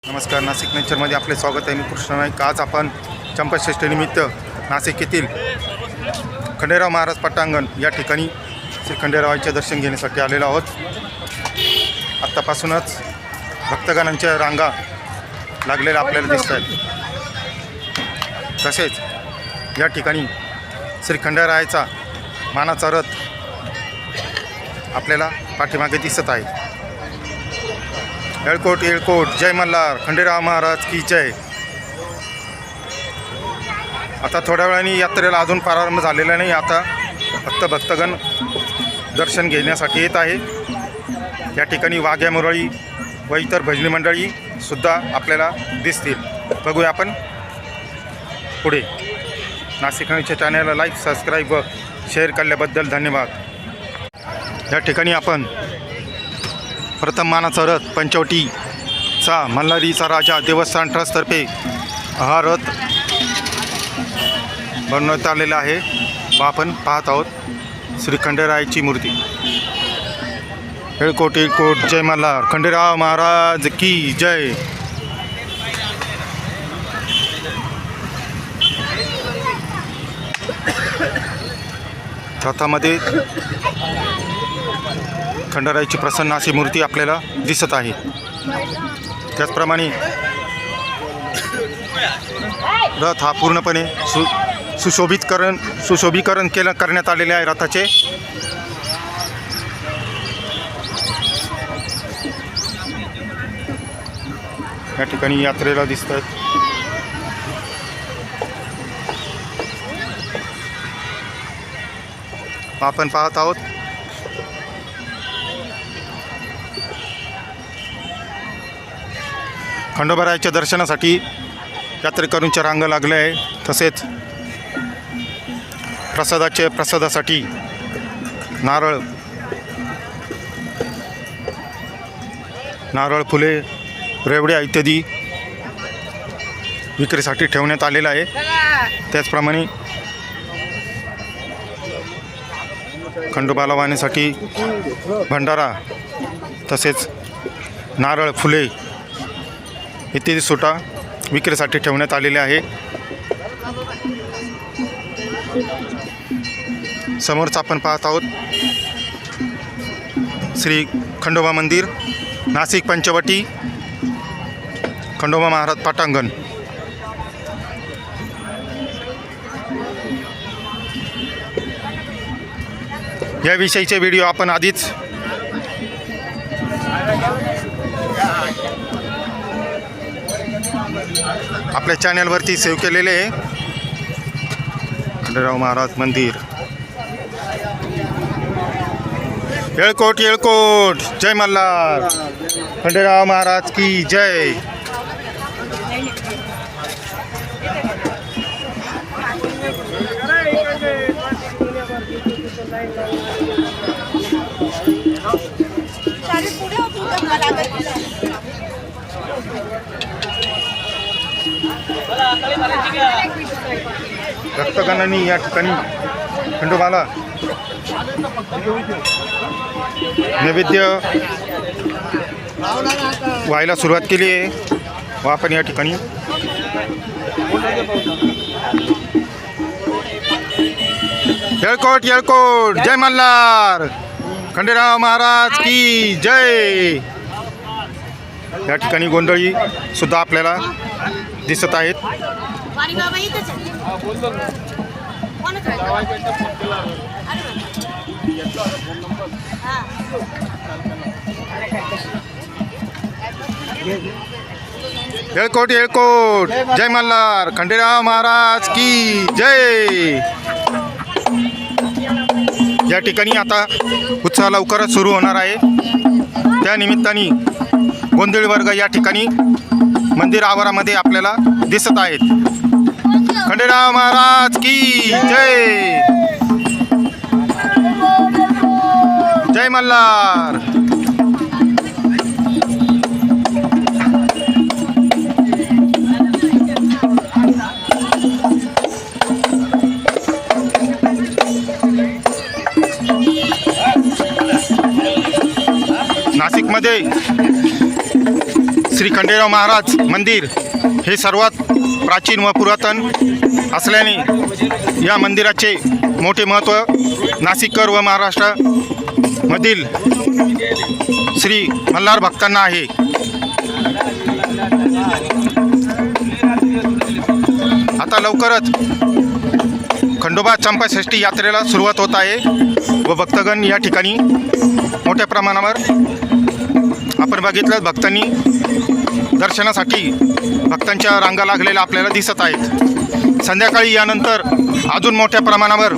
नमस्कार, नाशिक नेचरमध्ये आपले स्वागत आहे. मी कृष्ण नाईक. आज आपण चंपाषष्ठीनिमित्त नाशिक येथील खंडेराव महाराज पटांगण या ठिकाणी श्री खंडेरावांचे दर्शन घेण्यासाठी आलेलो आहोत. आत्तापासूनच भक्तगणांच्या रांगा लागलेल्या आपल्याला दिसत आहेत. तसेच या ठिकाणी श्री खंडेरायाचा मानाचा रथ आपल्याला पाठीमागे दिसत आहे. येळकोट येळकोट, जय मल्हार, खंडेराव महाराज की जय. आता थोड्या वेळाने यात्रेला अजून प्रारंभ झालेला नाही. आता फक्त भक्तगण दर्शन घेण्यासाठी येत आहे. या ठिकाणी वाघ्या मुरळी व इतर भजनी मंडळी सुद्धा आपल्याला दिसतील. बघूया आपण पुढे. नाशिक न्यूजच्या चॅनलला लाईक, सबस्क्राईब व शेअर केल्याबद्दल धन्यवाद. या ठिकाणी आपण प्रथम मानाचा रथ पंचवटीचा मल्हारीचा राजा देवस्थान ट्रस्टतर्फे हा रथ बनवण्यात आलेला आहे व आपण पाहत आहोत श्री खंडेरायाची मूर्ती. येळकोट येळकोट, जय मल्हार, खंडेराव महाराज की जय. रथामध्ये खंडेरायाची प्रसन्न अशी मूर्ती आपल्याला दिसत आहे. त्याचप्रमाणे रथ हा पूर्णपणे सुशोभीकरण करण्यात आलेले आहे रथाचे. या ठिकाणी यात्रेला दिसत आहेत. आपण पाहत आहोत खंडोबारायाच्या दर्शनासाठी यात्रेकरूंच्या रांगा लागल्या आहे. तसेच प्रसादासाठी नारळ, फुले, रेवड्या इत्यादी विक्रीसाठी ठेवण्यात आलेलं आहे. त्याचप्रमाणे खंडोबाला वाहण्यासाठी भंडारा तसेच नारळ, फुले इत्यादी सुटा विक्रीसाठी ठेवण्यात आलेले आहे. समोरच आपण पाहत आहोत श्री खंडोबा मंदिर, नाशिक पंचवटी, खंडोबा महाराज पटांगण. याविषयीचे व्हिडिओ आपण आधीच आपल्या चॅनलवरती सेव्ह केलेले आहे. खंडेराव महाराज मंदिर. येळकोट येळकोट, जय मल्हार, खंडेराव महाराज की जय. भक्तगणांनी या ठिकाणी खंडोबाला नैवेद्य व्हायला सुरुवात केली आहे व आपण या ठिकाणी येळकोट येळकोट, जय मल्हार, खंडेराव महाराज की जय. या ठिकाणी गोंधळी सुद्धा आपल्याला दिसत आहेत. येळकोट येळकोट, जय मल्हार, खंडेराव महाराज की जय. या ठिकाणी आता उत्सव लवकरच सुरू होणार आहे. त्या निमित्ताने गोंधळी वर्ग या ठिकाणी मंदिर आवारामध्ये आपल्याला दिसत आहेत. खंडेराव महाराज की जय. जय मल्हार. नाशिकमध्ये श्री खंडेराव महाराज मंदिर हे सर्वात प्राचीन व पुरातन असल्याने या मंदिराचे मोठे महत्त्व नाशिककर व महाराष्ट्रामधील श्री मल्हार भक्तांना आहे. आता लवकरच खंडोबा चंपाषष्ठी यात्रेला सुरुवात होत आहे व भक्तगण या ठिकाणी मोठ्या प्रमाणावर आपण बघितलं भक्तांनी दर्शनासाठी भक्तांच्या रांगा लागलेल्या आपल्याला दिसत आहेत. संध्याकाळी यानंतर अजून मोठ्या प्रमाणावर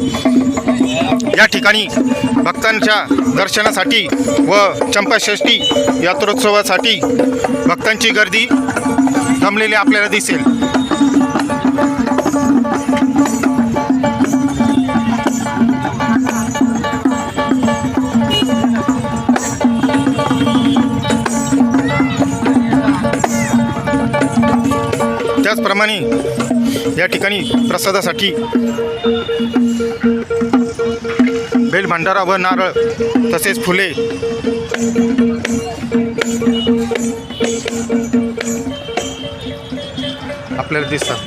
या ठिकाणी भक्तांच्या दर्शनासाठी व चंपाषष्ठी यात्रोत्सवासाठी भक्तांची गर्दी जमलेली आपल्याला दिसेल. त्याचप्रमाणे या ठिकाणी प्रसादासाठी बेल भंडारा व नारळ तसेच फुले आपल्याला दिसतात.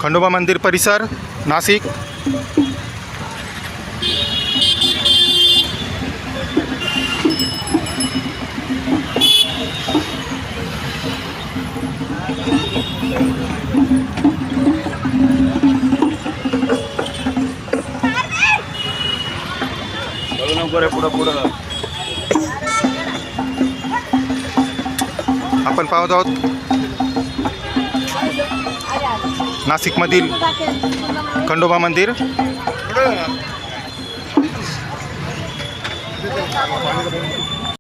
खंडोबा मंदिर परिसर नाशिक. आपण पाहत आहोत नाशिकमधील खंडोबा मंदिर.